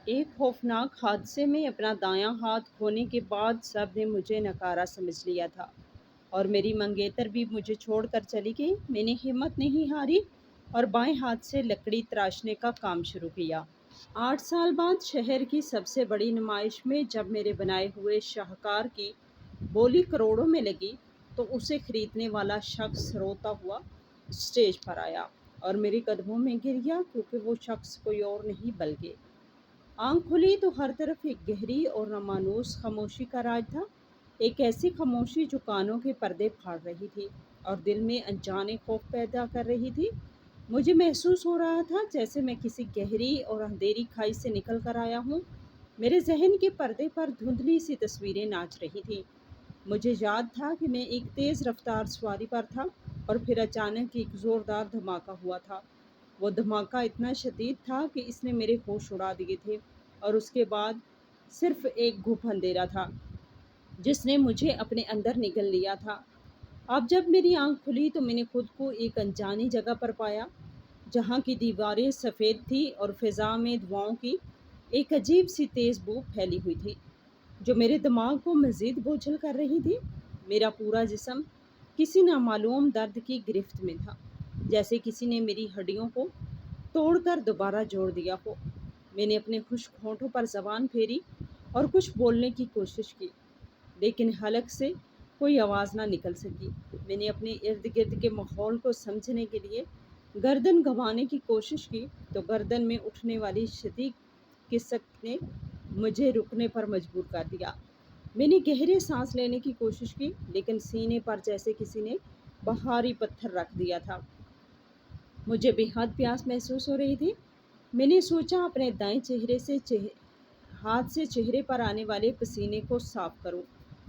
ایک خوفناک حادثے میں اپنا دایاں ہاتھ کھونے کے بعد سب نے مجھے نکارا سمجھ لیا تھا اور میری منگیتر بھی مجھے چھوڑ کر چلی گئی۔ میں نے ہمت نہیں ہاری اور بائیں ہاتھ سے لکڑی تراشنے کا کام شروع کیا۔ 8 سال بعد شہر کی سب سے بڑی نمائش میں جب میرے بنائے ہوئے شاہکار کی بولی کروڑوں میں لگی تو اسے خریدنے والا شخص روتا ہوا اسٹیج پر آیا اور میرے قدموں میں گر گیا، کیونکہ وہ شخص کوئی اور نہیں بلکہ… آنکھ کھلی تو ہر طرف ایک گہری اور نامانوس خاموشی کا راج تھا، ایک ایسی خاموشی جو کانوں کے پردے پھاڑ رہی تھی اور دل میں انجانے خوف پیدا کر رہی تھی۔ مجھے محسوس ہو رہا تھا جیسے میں کسی گہری اور اندھیری کھائی سے نکل کر آیا ہوں۔ میرے ذہن کے پردے پر دھندلی سی تصویریں ناچ رہی تھیں۔ مجھے یاد تھا کہ میں ایک تیز رفتار سواری پر تھا اور پھر اچانک ایک زوردار دھماکہ ہوا تھا۔ وہ دھماکہ اتنا شدید تھا کہ اس نے میرے ہوش اڑا دیے تھے اور اس کے بعد صرف ایک گھپ اندھیرا تھا جس نے مجھے اپنے اندر نگل لیا تھا۔ اب جب میری آنکھ کھلی تو میں نے خود کو ایک انجانی جگہ پر پایا جہاں کی دیواریں سفید تھیں اور فضا میں دھواؤں کی ایک عجیب سی تیز بو پھیلی ہوئی تھی جو میرے دماغ کو مزید بوجھل کر رہی تھی۔ میرا پورا جسم کسی نامعلوم درد کی گرفت میں تھا، جیسے کسی نے میری ہڈیوں کو توڑ کر دوبارہ جوڑ دیا ہو۔ میں نے اپنے خشک ہونٹوں پر زبان پھیری اور کچھ بولنے کی کوشش کی، لیکن حلق سے کوئی آواز نہ نکل سکی۔ میں نے اپنے ارد گرد کے ماحول کو سمجھنے کے لیے گردن گھمانے کی کوشش کی تو گردن میں اٹھنے والی شدید کسک نے مجھے رکنے پر مجبور کر دیا۔ میں نے گہرے سانس لینے کی کوشش کی، لیکن سینے پر جیسے کسی نے بھاری پتھر رکھ دیا تھا۔ مجھے بے حد پیاس محسوس ہو رہی تھی۔ میں نے سوچا اپنے دائیں ہاتھ سے چہرے پر آنے والے پسینے کو صاف کروں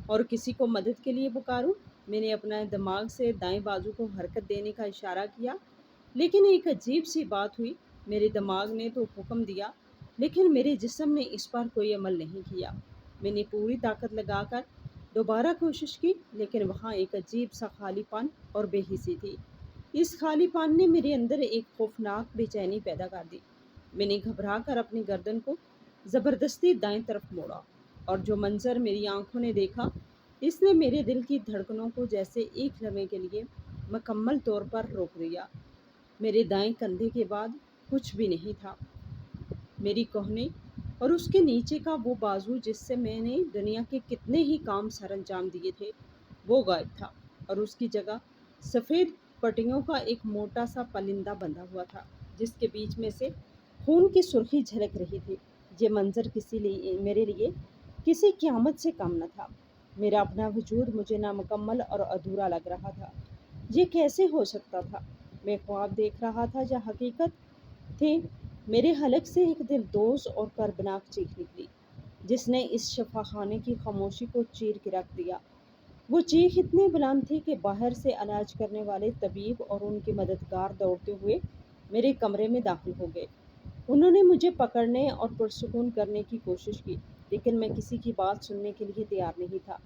اور کسی کو مدد کے لیے پکاروں۔ میں نے اپنا دماغ سے دائیں بازو کو حرکت دینے کا اشارہ کیا، لیکن ایک عجیب سی بات ہوئی۔ میرے دماغ نے تو حکم دیا، لیکن میرے جسم نے اس پر کوئی عمل نہیں کیا۔ میں نے پوری طاقت لگا کر دوبارہ کوشش کی، لیکن وہاں ایک عجیب سا خالی پن اور بے حسی تھی۔ اس خالی پن نے میرے اندر ایک خوفناک بے چینی پیدا کر دی۔ میں نے گھبرا کر اپنی گردن کو زبردستی دائیں طرف موڑا اور جو منظر میری آنکھوں نے دیکھا اس نے میرے دل کی دھڑکنوں کو جیسے ایک لمحے کے لیے مکمل طور پر روک دیا۔ میرے دائیں کندھے کے بعد کچھ بھی نہیں تھا۔ میری کہنی اور اس کے نیچے کا وہ بازو جس سے میں نے دنیا کے کتنے ہی کام سر انجام دیے تھے وہ غائب تھا، اور اس کی جگہ سفید پٹیوں کا ایک موٹا سا پلندہ بندھا ہوا تھا جس کے بیچ میں سے خون کی سرخی جھلک رہی تھی۔ یہ منظر میرے لیے کسی قیامت سے کم نہ تھا۔ میرا اپنا وجود مجھے نامکمل اور ادھورا لگ رہا تھا۔ یہ کیسے ہو سکتا تھا؟ میں خواب دیکھ رہا تھا یا حقیقت تھی؟ میرے حلق سے ایک دلدوز اور کربناک چیخ نکلی جس نے اس شفا خانے کی خاموشی کو چیر کے رکھ دیا۔ وہ چیخ اتنی بلند تھی کہ باہر سے علاج کرنے والے طبیب اور ان کے مددگار دوڑتے ہوئے میرے کمرے میں داخل ہو گئے۔ انہوں نے مجھے پکڑنے اور پرسکون کرنے کی کوشش کی، لیکن میں کسی کی بات سننے کے لیے تیار نہیں تھا۔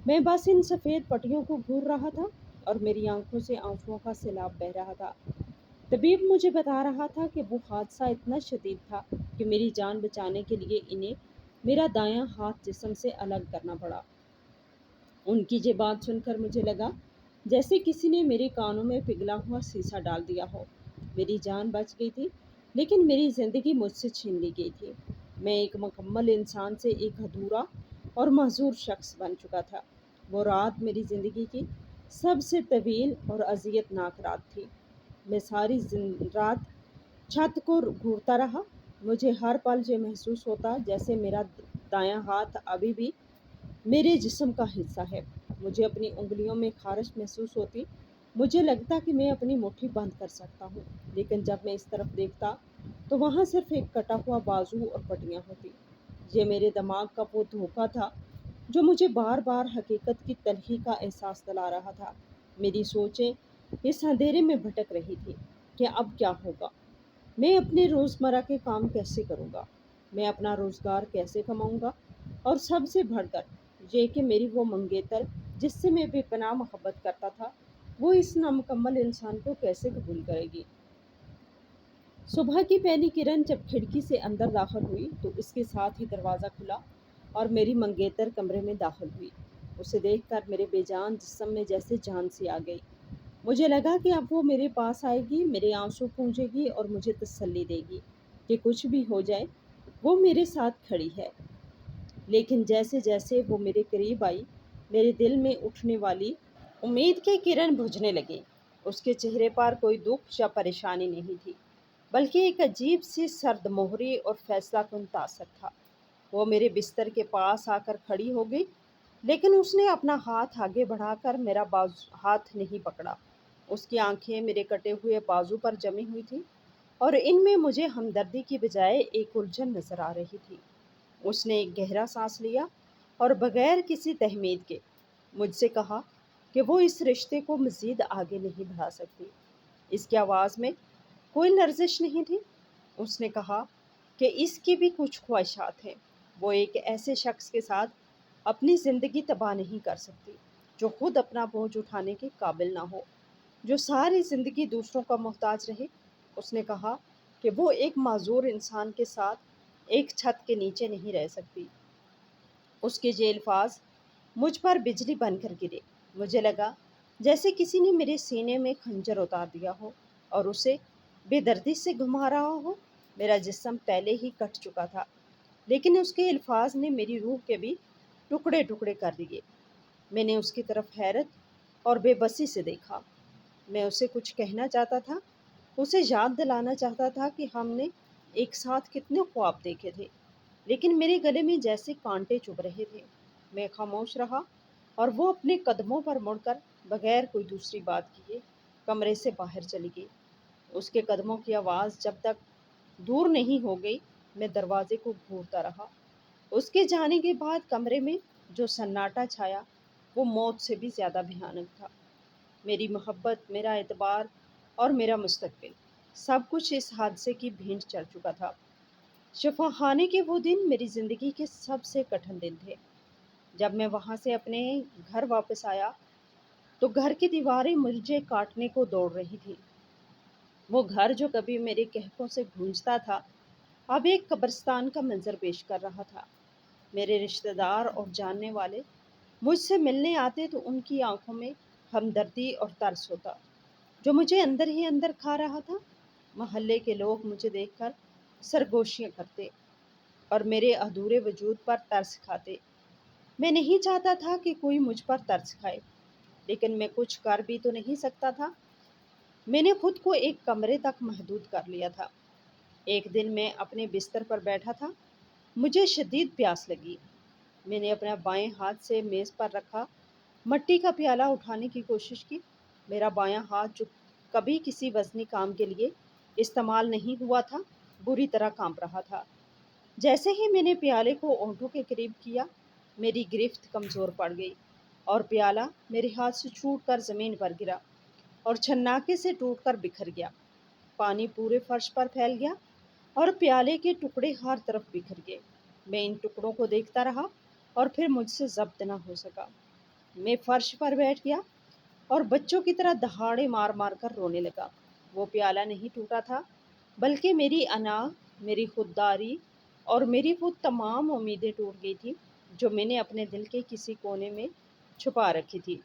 میں بس ان سفید پٹیوں کو گھور رہا تھا اور میری آنکھوں سے آنسوؤں کا سیلاب بہہ رہا تھا۔ طبیب مجھے بتا رہا تھا کہ وہ حادثہ اتنا شدید تھا کہ میری جان بچانے کے لیے انہیں میرا دایاں ہاتھ جسم سے الگ کرنا پڑا۔ ان کی یہ بات سن کر مجھے لگا جیسے کسی نے میرے کانوں میں پگھلا ہوا سیسا ڈال دیا ہو۔ میری جان بچ گئی تھی، لیکن میری زندگی مجھ سے چھین لی گئی تھی۔ میں ایک مکمل انسان سے ایک ادھورا اور معذور شخص بن چکا تھا۔ وہ رات میری زندگی کی سب سے طویل اور اذیت ناک رات تھی۔ میں ساری رات چھت کو گھورتا رہا۔ مجھے ہر پل یہ محسوس ہوتا جیسے میرا دایاں ہاتھ ابھی بھی میرے جسم کا حصہ ہے۔ مجھے اپنی انگلیوں میں خارش محسوس ہوتی۔ مجھے لگتا کہ میں اپنی مٹھی بند کر سکتا ہوں، لیکن جب میں اس طرف دیکھتا تو وہاں صرف ایک کٹا ہوا بازو اور پٹیاں ہوتی۔ یہ میرے دماغ کا وہ دھوکہ تھا جو مجھے بار بار حقیقت کی تلخی کا احساس دلا رہا تھا۔ میری سوچیں اس اندھیرے میں بھٹک رہی تھی کہ اب کیا ہوگا؟ میں اپنے روزمرہ کے کام کیسے کروں گا؟ میں اپنا روزگار کیسے کماؤں گا؟ اور سب سے بڑھ کر یہ کہ میری وہ منگیتر جس سے میں بے پناہ محبت کرتا تھا وہ اس نامکمل انسان کو کیسے قبول کرے گی؟ صبح کی پہلی کرن جب کھڑکی سے اندر داخل ہوئی تو اس کے ساتھ ہی دروازہ کھلا اور میری منگیتر کمرے میں داخل ہوئی۔ اسے دیکھ کر میرے بے جان جسم میں جیسے جان سی آ گئی۔ مجھے لگا کہ اب وہ میرے پاس آئے گی، میرے آنسو پونجے گی اور مجھے تسلی دے گی کہ کچھ بھی ہو جائے وہ میرے ساتھ کھڑی ہے۔ لیکن جیسے جیسے وہ میرے قریب آئی، میرے دل میں اٹھنے والی امید کی کرن بجھنے لگی۔ اس کے چہرے پر کوئی دکھ یا پریشانی نہیں تھی، بلکہ ایک عجیب سی سرد مہری اور فیصلہ کن تاثر تھا۔ وہ میرے بستر کے پاس آ کر کھڑی ہو گئی، لیکن اس نے اپنا ہاتھ آگے بڑھا کر میرا ہاتھ نہیں پکڑا۔ اس کی آنکھیں میرے کٹے ہوئے بازو پر جمی ہوئی تھیں اور ان میں مجھے ہمدردی کی بجائے ایک الجھن نظر آ رہی تھی۔ اس نے ایک گہرا سانس لیا اور بغیر کسی تہمید کے مجھ سے کہا کہ وہ اس رشتے کو مزید آگے نہیں بڑھا سکتی۔ اس کی آواز میں کوئی لرزش نہیں تھی۔ اس نے کہا کہ اس کی بھی کچھ خواہشات ہیں۔ وہ ایک ایسے شخص کے ساتھ اپنی زندگی تباہ نہیں کر سکتی جو خود اپنا بوجھ اٹھانے کے قابل نہ ہو، جو ساری زندگی دوسروں کا محتاج رہے۔ اس نے کہا کہ وہ ایک معذور انسان کے ساتھ ایک چھت کے نیچے نہیں رہ سکتی۔ اس کے یہ الفاظ مجھ پر بجلی بن کر گرے۔ مجھے لگا جیسے کسی نے میرے سینے میں خنجر اتار دیا ہو اور اسے بے دردی سے گھما رہا ہو۔ میرا جسم پہلے ہی کٹ چکا تھا، لیکن اس کے الفاظ نے میری روح کے بھی ٹکڑے ٹکڑے کر دیے۔ میں نے اس کی طرف حیرت اور بے بسی سے دیکھا۔ میں اسے کچھ کہنا چاہتا تھا، اسے یاد دلانا چاہتا تھا کہ ہم نے ایک ساتھ کتنے خواب دیکھے تھے، لیکن میرے گلے میں جیسے کانٹے چبھ رہے تھے۔ میں خاموش رہا اور وہ اپنے قدموں پر مڑ کر بغیر کوئی دوسری بات کیے کمرے سے باہر چلی گئی۔ اس کے قدموں کی آواز جب تک دور نہیں ہو گئی، میں دروازے کو گھورتا رہا۔ اس کے جانے کے بعد کمرے میں جو سناٹا چھایا وہ موت سے بھی زیادہ بھیانک تھا۔ میری محبت، میرا اعتبار اور میرا مستقبل، سب کچھ اس حادثے کی بھینٹ چڑھ چکا تھا۔ شفا خانے کے وہ دن میری زندگی کے سب سے کٹھن دن تھے۔ جب میں وہاں سے اپنے گھر واپس آیا تو گھر کی دیواریں مجھے کاٹنے کو دوڑ رہی تھی۔ وہ گھر جو کبھی میرے کہکوں سے گونجتا تھا، اب ایک قبرستان کا منظر پیش کر رہا تھا۔ میرے رشتہ دار اور جاننے والے مجھ سے ملنے آتے تو ان کی آنکھوں میں ہمدردی اور ترس ہوتا، جو مجھے اندر ہی اندر کھا رہا تھا۔ محلے کے لوگ مجھے دیکھ کر سرگوشیاں کرتے اور میرے ادھورے وجود پر ترس کھاتے۔ میں نہیں چاہتا تھا کہ کوئی مجھ پر ترس کھائے، لیکن میں کچھ کر بھی تو نہیں سکتا تھا۔ میں نے خود کو ایک کمرے تک محدود کر لیا تھا۔ ایک دن میں اپنے بستر پر بیٹھا تھا، مجھے شدید پیاس لگی۔ میں نے اپنا بائیں ہاتھ سے میز پر رکھا مٹی کا پیالہ اٹھانے کی کوشش کی۔ میرا بایاں ہاتھ جو کبھی کسی وزنی کام کے لیے استعمال نہیں ہوا تھا، بری طرح کانپ رہا تھا۔ جیسے ہی میں نے پیالے کو ہونٹوں کے قریب کیا، میری گرفت کمزور پڑ گئی اور پیالہ میرے ہاتھ سے چھوٹ کر زمین پر گرا اور چھناکے سے ٹوٹ کر بکھر گیا۔ پانی پورے فرش پر پھیل گیا اور پیالے کے ٹکڑے ہر طرف بکھر گئے۔ میں ان ٹکڑوں کو دیکھتا رہا اور پھر مجھ سے ضبط نہ ہو سکا۔ میں فرش پر بیٹھ گیا اور بچوں کی طرح دہاڑے مار مار کر رونے لگا۔ وہ پیالہ نہیں ٹوٹا تھا، بلکہ میری انا، میری خودداری اور میری وہ تمام امیدیں ٹوٹ گئی تھی جو میں نے اپنے دل کے کسی کونے میں چھپا رکھی تھی۔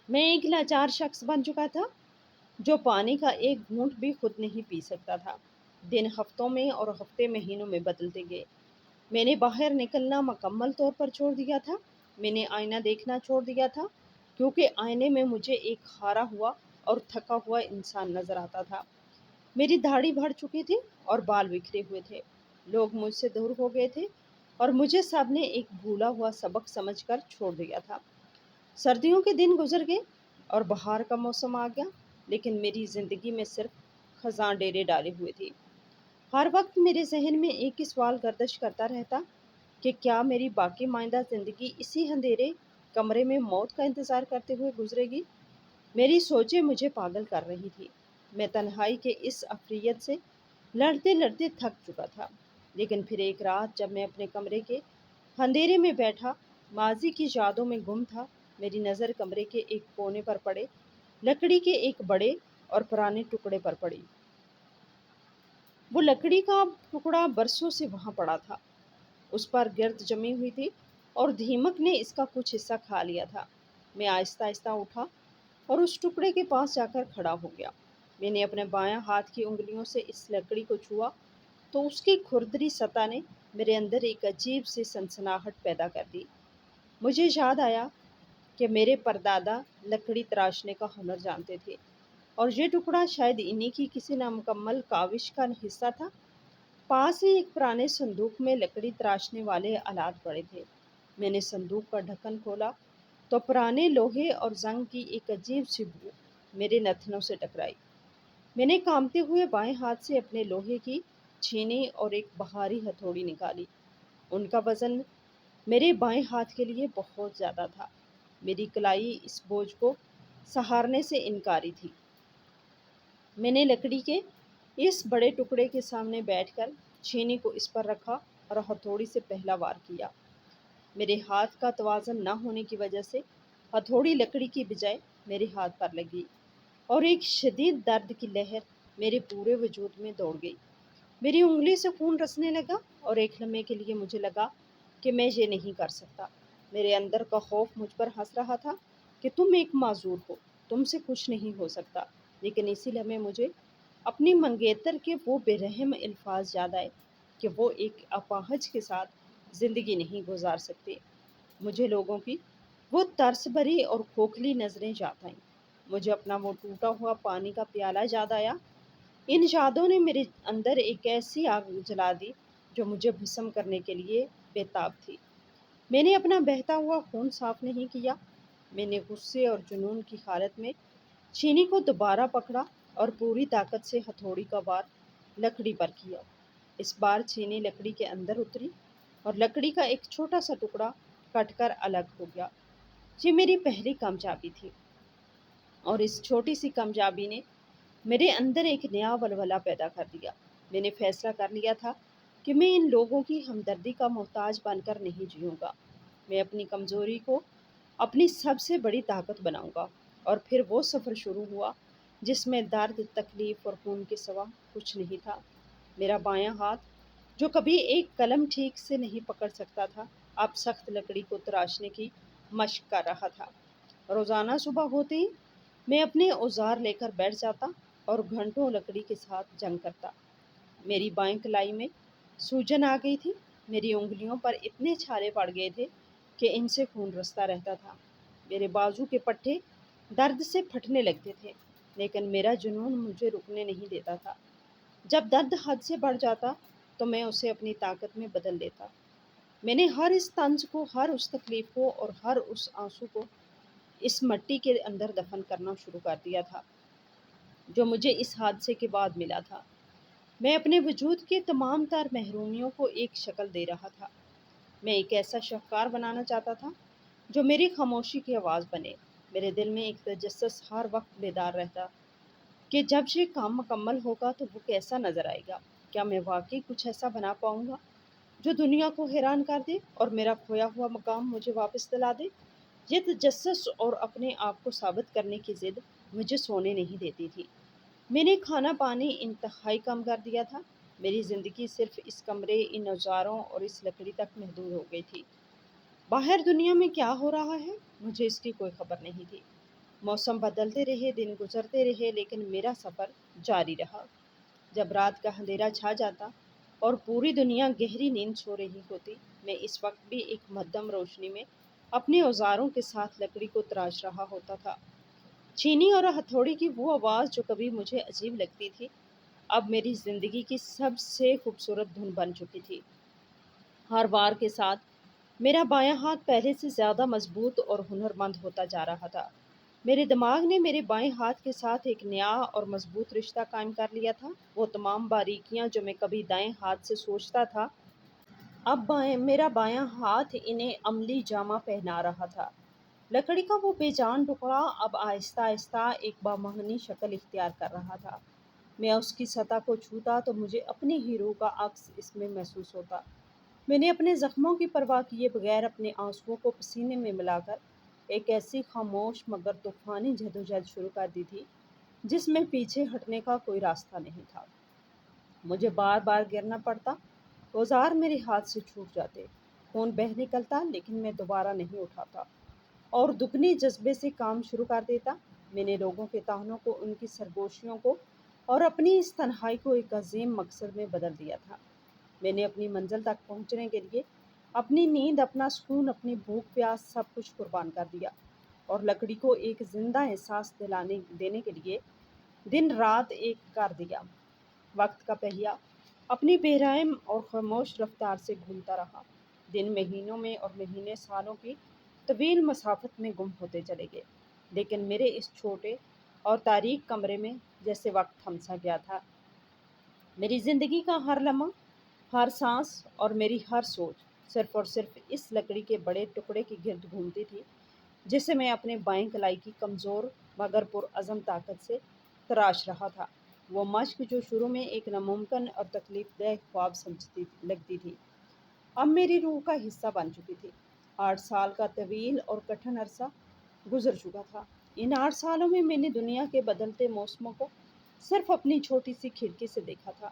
میں ایک لاچار شخص بن چکا تھا جو پانی کا ایک گھونٹ بھی خود نہیں پی سکتا تھا۔ دن ہفتوں میں اور ہفتے مہینوں میں بدلتے گئے۔ میں نے باہر نکلنا مکمل طور پر چھوڑ دیا تھا۔ میں نے آئینہ دیکھنا چھوڑ دیا تھا، کیونکہ آئینے میں مجھے ایک ہارا ہوا اور تھکا ہوا انسان نظر آتا تھا۔ میری داڑھی بڑھ چکی تھی اور بال بکھرے ہوئے تھے۔ لوگ مجھ سے دور ہو گئے تھے اور مجھے سب نے ایک بھولا ہوا سبق سمجھ کر چھوڑ دیا تھا۔ سردیوں کے دن گزر گئے اور بہار کا موسم آ گیا، لیکن میری زندگی میں صرف خزاں ڈیرے ڈالے ہوئے تھی۔ ہر وقت میرے ذہن میں ایک ہی سوال گردش کرتا رہتا کہ کیا میری باقی ماندہ زندگی اسی اندھیرے کمرے میں موت کا انتظار کرتے ہوئے گزرے گی؟ میری سوچیں مجھے پاگل کر رہی تھی۔ میں تنہائی کے اس افریت سے لڑتے لڑتے تھک چکا تھا۔ لیکن پھر ایک رات جب میں اپنے کمرے کے اندھیرے میں بیٹھا ماضی کی یادوں میں گم تھا، میری نظر کمرے کے ایک کونے پر پڑے لکڑی کے ایک بڑے اور پرانے ٹکڑے پر پڑی۔ وہ لکڑی کا ٹکڑا برسوں سے وہاں پڑا تھا، اس پر گرد جمی ہوئی تھی اور دھیمک نے اس کا کچھ حصہ کھا لیا تھا۔ میں آہستہ آہستہ اٹھا اور اس ٹکڑے کے پاس جا کر کھڑا ہو گیا۔ میں نے اپنے بایاں ہاتھ کی انگلیوں سے اس لکڑی کو چھوا تو اس کی کھردری سطح نے میرے اندر ایک عجیب سی سنسناہٹ پیدا کر دی۔ مجھے یاد آیا کہ میرے پردادا لکڑی تراشنے کا ہنر جانتے تھے اور یہ ٹکڑا شاید انہی کی کسی نامکمل کاوش کا حصہ تھا۔ پاس ہی ایک پرانے صندوق میں لکڑی تراشنے والے آلات پڑے تھے۔ میں نے صندوق کا ڈھکن کھولا تو پرانے لوہے اور زنگ کی ایک عجیب سی بو میرے نتنوں سے ٹکرائی۔ میں نے کانپتے ہوئے بائیں ہاتھ سے اپنے لوہے کی چھینی اور ایک بھاری ہتھوڑی نکالی۔ ان کا وزن میرے بائیں ہاتھ کے لیے بہت زیادہ تھا۔ میری کلائی اس بوجھ کو سہارنے سے انکاری تھی۔ میں نے لکڑی کے اس بڑے ٹکڑے کے سامنے بیٹھ کر چھینی کو اس پر رکھا اور ہتھوڑی سے پہلا وار کیا۔ میرے ہاتھ کا توازن نہ ہونے کی وجہ سے ہتھوڑی لکڑی کی بجائے میرے ہاتھ پر لگی اور ایک شدید درد کی لہر میرے پورے وجود میں دوڑ گئی۔ میری انگلی سے خون رسنے لگا اور ایک لمحے کے لیے مجھے لگا کہ میں یہ نہیں کر سکتا۔ میرے اندر کا خوف مجھ پر ہنس رہا تھا کہ تم ایک معذور ہو، تم سے کچھ نہیں ہو سکتا، لیکن اسی لمحے مجھے اپنی منگیتر کے وہ بے رحم الفاظ یاد آئے کہ وہ ایک اپاہج کے ساتھ زندگی نہیں گزار سکتے۔ مجھے لوگوں کی وہ ترس بھری اور کھوکھلی نظریں یاد آئیں۔ مجھے اپنا وہ ٹوٹا ہوا پانی کا پیالہ یاد آیا۔ ان یادوں نے میرے اندر ایک ایسی آگ جلا دی جو مجھے بھسم کرنے کے لیے بے تاب تھی۔ میں نے اپنا بہتا ہوا خون صاف نہیں کیا۔ میں نے غصے اور جنون کی حالت میں چینی کو دوبارہ پکڑا اور پوری طاقت سے ہتھوڑی کا وار لکڑی پر کیا۔ اس بار چینی لکڑی کے اندر اتری اور لکڑی کا ایک چھوٹا سا ٹکڑا کٹ کر الگ ہو گیا۔ یہ میری پہلی کامیابی تھی اور اس چھوٹی سی کامیابی نے میرے اندر ایک نیا ولولہ پیدا کر دیا۔ میں نے فیصلہ کر لیا تھا کہ میں ان لوگوں کی ہمدردی کا محتاج بن کر نہیں جیوں گا۔ میں اپنی کمزوری کو اپنی سب سے بڑی طاقت بناؤں گا۔ اور پھر وہ سفر شروع ہوا جس میں درد، تکلیف اور خون کے سوا کچھ نہیں تھا۔ میرا بایاں ہاتھ جو کبھی ایک قلم ٹھیک سے نہیں پکڑ سکتا تھا، اب سخت لکڑی کو تراشنے کی مشق کر رہا تھا۔ روزانہ صبح ہوتے ہی میں اپنے اوزار لے کر بیٹھ جاتا اور گھنٹوں لکڑی کے ساتھ جنگ کرتا۔ میری بائیں کلائی میں سوجن آ گئی تھی، میری انگلیوں پر اتنے چھالے پڑ گئے تھے کہ ان سے خون رستا رہتا تھا۔ میرے بازو کے پٹھے درد سے پھٹنے لگتے تھے، لیکن میرا جنون مجھے رکنے نہیں دیتا تھا۔ جب درد حد سے بڑھ جاتا تو میں اسے اپنی طاقت میں بدل دیتا۔ میں نے ہر اس طنز کو، ہر اس تکلیف کو اور ہر اس آنسو کو اس مٹی کے اندر دفن کرنا شروع کر دیا تھا جو مجھے اس حادثے کے بعد ملا تھا۔ میں اپنے وجود کے تمام تر محرومیوں کو ایک شکل دے رہا تھا۔ میں ایک ایسا شاہکار بنانا چاہتا تھا جو میری خاموشی کی آواز بنے۔ میرے دل میں ایک تجسس ہر وقت بیدار رہتا کہ جب یہ کام مکمل ہوگا تو وہ کیسا نظر آئے گا۔ کیا میں واقعی کچھ ایسا بنا پاؤں گا جو دنیا کو حیران کر دے اور میرا کھویا ہوا مقام مجھے واپس دلا دے؟ یہ تجسس اور اپنے آپ کو ثابت کرنے کی ضد مجھے سونے نہیں دیتی تھی۔ میں نے کھانا پانی انتہائی کم کر دیا تھا۔ میری زندگی صرف اس کمرے، ان اوزاروں اور اس لکڑی تک محدود ہو گئی تھی۔ باہر دنیا میں کیا ہو رہا ہے مجھے اس کی کوئی خبر نہیں تھی۔ موسم بدلتے رہے، دن گزرتے رہے، لیکن میرا سفر جاری رہا۔ جب رات کا اندھیرا چھا جاتا اور پوری دنیا گہری نیند سو رہی ہوتی، میں اس وقت بھی ایک مدھم روشنی میں اپنے اوزاروں کے ساتھ لکڑی کو تراش رہا ہوتا تھا۔ چینی اور ہتھوڑی کی وہ آواز جو کبھی مجھے عجیب لگتی تھی، اب میری زندگی کی سب سے خوبصورت دھن بن چکی تھی۔ ہر وار کے ساتھ میرا بایاں ہاتھ پہلے سے زیادہ مضبوط اور ہنرمند ہوتا جا رہا تھا۔ میرے دماغ نے میرے بائیں ہاتھ کے ساتھ ایک نیا اور مضبوط رشتہ قائم کر لیا تھا۔ وہ تمام باریکیاں جو میں کبھی دائیں ہاتھ سے سوچتا تھا، اب میرا بایاں ہاتھ انہیں عملی جامہ پہنا رہا تھا۔ لکڑی کا وہ بے جان ٹکڑا اب آہستہ آہستہ ایک بامعنی شکل اختیار کر رہا تھا۔ میں اس کی سطح کو چھوتا تو مجھے اپنے ہیرو کا عکس اس میں محسوس ہوتا۔ میں نے اپنے زخموں کی پرواہ کیے بغیر اپنے آنسوؤں کو پسینے میں ملا کر ایک ایسی خاموش مگر طوفانی جدوجہد شروع کر دی تھی جس میں پیچھے ہٹنے کا کوئی راستہ نہیں تھا۔ مجھے بار بار گرنا پڑتا، اوزار میرے ہاتھ سے چھوٹ جاتے، خون بہہ نکلتا لیکن میں دوبارہ نہیں اٹھاتا اور دگنے جذبے سے کام شروع کر دیتا۔ میں نے لوگوں کے طعنوں کو، ان کی سرگوشیوں کو اور اپنی اس تنہائی کو ایک عظیم مقصد میں بدل دیا تھا۔ میں نے اپنی منزل تک پہنچنے کے لیے اپنی نیند، اپنا سکون، اپنی بھوک پیاس سب کچھ قربان کر دیا، اور لکڑی کو ایک زندہ احساس دینے کے لیے دن رات ایک کر دیا۔ وقت کا پہیہ اپنی بے رحم اور خاموش رفتار سے گھومتا رہا۔ دن مہینوں میں اور مہینے سالوں کی طویل مسافت میں گم ہوتے چلے گئے، لیکن میرے اس چھوٹے اور تاریک کمرے میں جیسے وقت تھم سا گیا تھا۔ میری زندگی کا ہر لمحہ، ہر سانس اور میری ہر سوچ صرف اور صرف اس لکڑی کے بڑے ٹکڑے کی گرد گھومتی تھی، جسے میں اپنے بائیں کلائی کی کمزور مگر پرعزم طاقت سے تراش رہا تھا۔ وہ مشق جو شروع میں ایک ناممکن اور تکلیف دہ خواب سمجھتی لگتی تھی، اب میری روح کا حصہ بن چکی تھی۔ 8 سال کا طویل اور کٹھن عرصہ گزر چکا تھا۔ ان 8 سالوں میں میں نے دنیا کے بدلتے موسموں کو صرف اپنی چھوٹی سی کھڑکی سے دیکھا تھا۔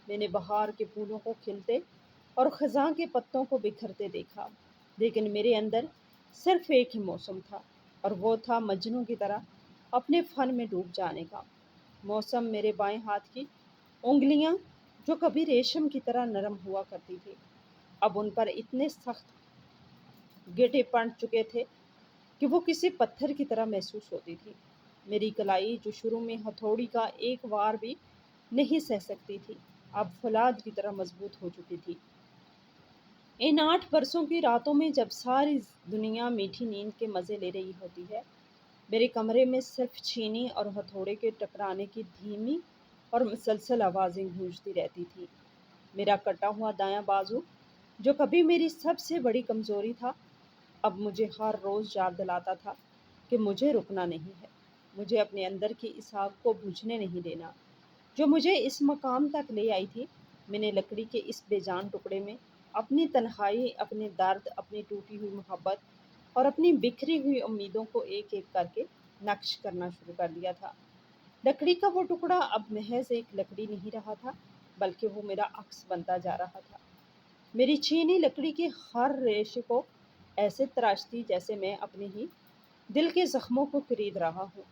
میں نے بہار کے پھولوں کو کھلتے اور خزاں کے پتوں کو بکھرتے دیکھا، لیکن میرے اندر صرف ایک ہی موسم تھا، اور وہ تھا مجنوں کی طرح اپنے فن میں ڈوب جانے کا۔ موسم میرے بائیں ہاتھ کی انگلیاں، جو کبھی ریشم کی طرح نرم ہوا کرتی تھی، اب ان پر اتنے سخت گیٹے پڑ چکے تھے کہ وہ کسی پتھر کی طرح محسوس ہوتی تھی۔ میری کلائی جو شروع میں ہتھوڑی کا ایک وار بھی نہیں سہ سکتی تھی، اب فولاد کی طرح مضبوط ہو چکی تھی۔ ان 8 برسوں کی راتوں میں جب ساری دنیا میٹھی نیند کے مزے لے رہی ہوتی ہے، میرے کمرے میں صرف چھینی اور ہتھوڑے کے ٹکرانے کی دھیمی اور مسلسل آوازیں گونجتی رہتی تھی۔ میرا کٹا ہوا دایاں بازو، جو کبھی میری سب سے بڑی کمزوری تھا، اب مجھے ہر روز یاد دلاتا تھا کہ مجھے رکنا نہیں ہے، مجھے اپنے اندر کی اس آگ کو بجھنے نہیں دینا جو مجھے اس مقام تک لے آئی تھی۔ میں نے لکڑی کے اس بے جان ٹکڑے میں اپنی تنہائی، اپنے درد، اپنی ٹوٹی ہوئی محبت اور اپنی بکھری ہوئی امیدوں کو ایک ایک کر کے نقش کرنا شروع کر دیا تھا۔ لکڑی کا وہ ٹکڑا اب محض ایک لکڑی نہیں رہا تھا، بلکہ وہ میرا عکس بنتا جا رہا تھا۔ میری چینی لکڑی کے ہر ریشے کو ایسے تراشتی جیسے میں اپنے ہی دل کے زخموں کو خرید رہا ہوں۔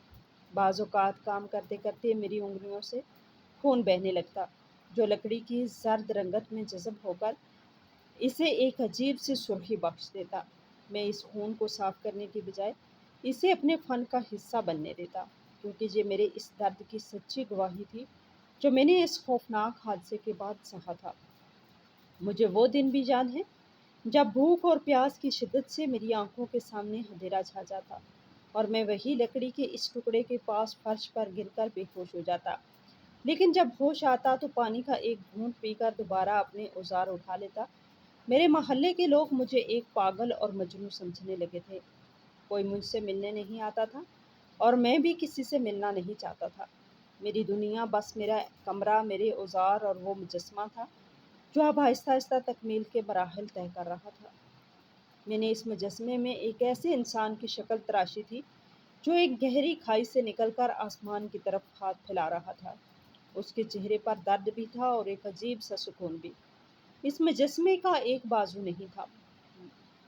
بعض اوقات کام کرتے کرتے میری انگلیوں سے خون بہنے لگتا، جو لکڑی کی زرد رنگت میں جذب ہو کر اسے ایک عجیب سی سرخی بخش دیتا۔ میں اس خون کو صاف کرنے کی بجائے اسے اپنے فن کا حصہ بننے دیتا، کیونکہ یہ میرے اس درد کی سچی گواہی تھی جو میں نے اس خوفناک حادثے کے بعد سہا تھا۔ مجھے وہ دن بھی یاد ہے جب بھوک اور پیاس کی شدت سے میری آنکھوں کے سامنے اندھیرا چھا جاتا اور میں وہی لکڑی کے اس ٹکڑے کے پاس فرش پر گر کر بے ہوش ہو جاتا، لیکن جب ہوش آتا تو پانی کا ایک گھونٹ پی کر دوبارہ اپنے اوزار اٹھا لیتا۔ میرے محلے کے لوگ مجھے ایک پاگل اور مجنون سمجھنے لگے تھے۔ کوئی مجھ سے ملنے نہیں آتا تھا اور میں بھی کسی سے ملنا نہیں چاہتا تھا۔ میری دنیا بس میرا کمرہ، میرے اوزار اور وہ مجسمہ تھا جو اب آہستہ آہستہ تکمیل کے مراحل طے کر رہا تھا۔ میں نے اس مجسمے میں ایک ایسے انسان کی شکل تراشی تھی جو ایک گہری کھائی سے نکل کر آسمان کی طرف ہاتھ پھیلا رہا تھا۔ اس کے چہرے پر درد بھی تھا اور ایک عجیب سا سکون بھی۔ اس مجسمے کا ایک بازو نہیں تھا،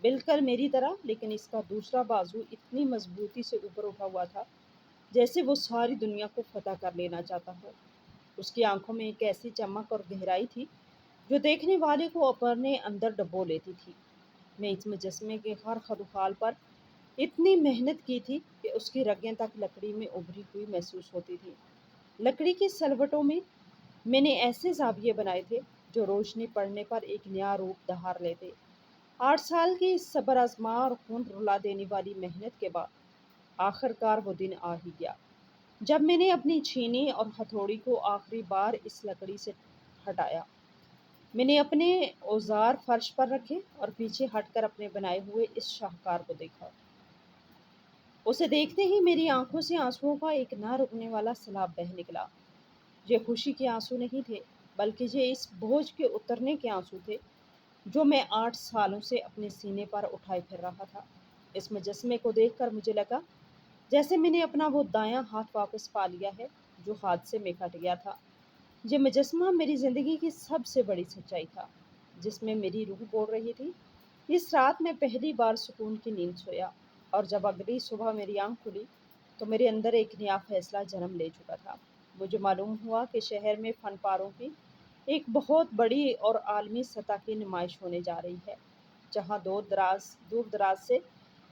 بالکل میری طرح، لیکن اس کا دوسرا بازو اتنی مضبوطی سے اوپر اٹھا ہوا تھا جیسے وہ ساری دنیا کو فتح کر لینا چاہتا ہو۔ اس کی آنکھوں میں ایک ایسی چمک اور گہرائی تھی جو دیکھنے والے کو اپنے اندر ڈبو لیتی تھی۔ میں اس مجسمے کے ہر خد و خال پر اتنی محنت کی تھی کہ اس کی رگیں تک لکڑی میں ابھری ہوئی محسوس ہوتی تھی۔ لکڑی کی سلوٹوں میں نے ایسے زاویے بنائے تھے جو روشنی پڑنے پر ایک نیا روپ دھار لیتے۔ 8 سال کی اس صبر آزما اور خون رلا دینے والی محنت کے بعد آخر کار وہ دن آ ہی گیا جب میں نے اپنی چھینی اور ہتھوڑی کو آخری بار اس لکڑی سے ہٹایا۔ میں نے اپنے اوزار فرش پر رکھے اور پیچھے ہٹ کر اپنے بنائے ہوئے اس شاہکار کو دیکھا۔ اسے دیکھتے ہی میری آنکھوں سے آنسوؤں کا ایک نہ رکنے والا سیلاب بہہ نکلا۔ یہ خوشی کے آنسو نہیں تھے، بلکہ یہ اس بوجھ کے اترنے کے آنسو تھے جو میں 8 سالوں سے اپنے سینے پر اٹھائے پھر رہا تھا۔ اس مجسمے کو دیکھ کر مجھے لگا جیسے میں نے اپنا وہ دایاں ہاتھ واپس پا لیا ہے جو حادثے میں کٹ گیا تھا۔ یہ مجسمہ میری زندگی کی سب سے بڑی سچائی تھا، جس میں میری روح بول رہی تھی۔ اس رات میں پہلی بار سکون کی نیند سویا، اور جب اگلی صبح میری آنکھ کھلی تو میرے اندر ایک نیا فیصلہ جنم لے چکا تھا۔ مجھے معلوم ہوا کہ شہر میں فن پاروں کی ایک بہت بڑی اور عالمی سطح کی نمائش ہونے جا رہی ہے، جہاں دور دراز سے